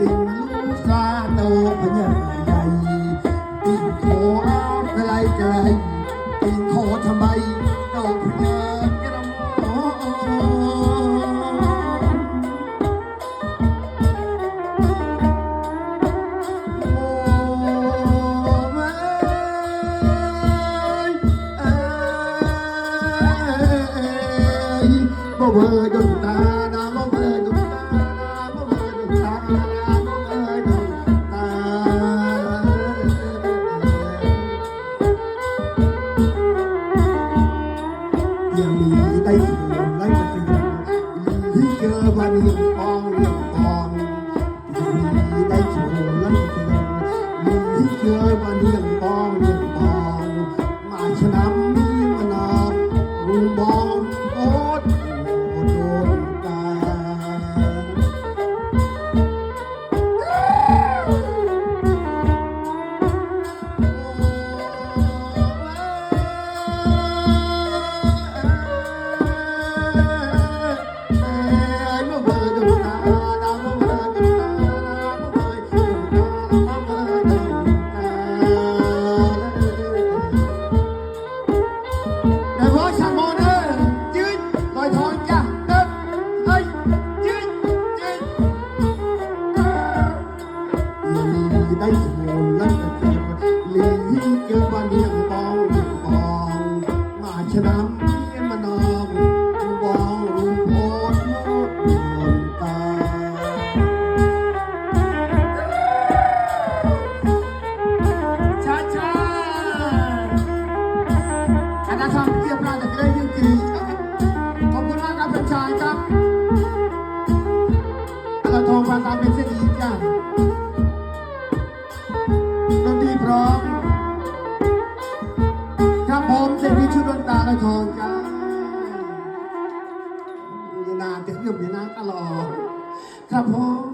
ติงลูกซาโตพญาใหญ่ติงโคไกลไกลติงโคทำไมโตพญากระโมบ่เบอร์ดนตานาบ่เบอร์ดนตานาบ่เบอร์ดนตานาบ่เบอร์ดนตายังมีได้ถึงไล่จะเป็นที่เจอวันยังปองยังปองยังมีได้ถึงไล่จะเป็นที่เจอวันยังปองยังปองมาชนะมีมานอกรุมบองโอ๊ตได้สมุนนั่นก็คือลีหิ้งเกี่ยววันยังปองยังปองมาชนะมีมานองบองรุมโพดโมดตาช้าช้าคณะทำเกี่ยวกับอะไรยังกีขอบคุณมากครับเป็นชายครับเราทองปานตาเป็นเส้นอีกจ้าดนตรีพร้อมครับผมเสรีชุดดนตาละทองจ้าอย่านานจะเยี่ยมอย่านานตลอดครับผม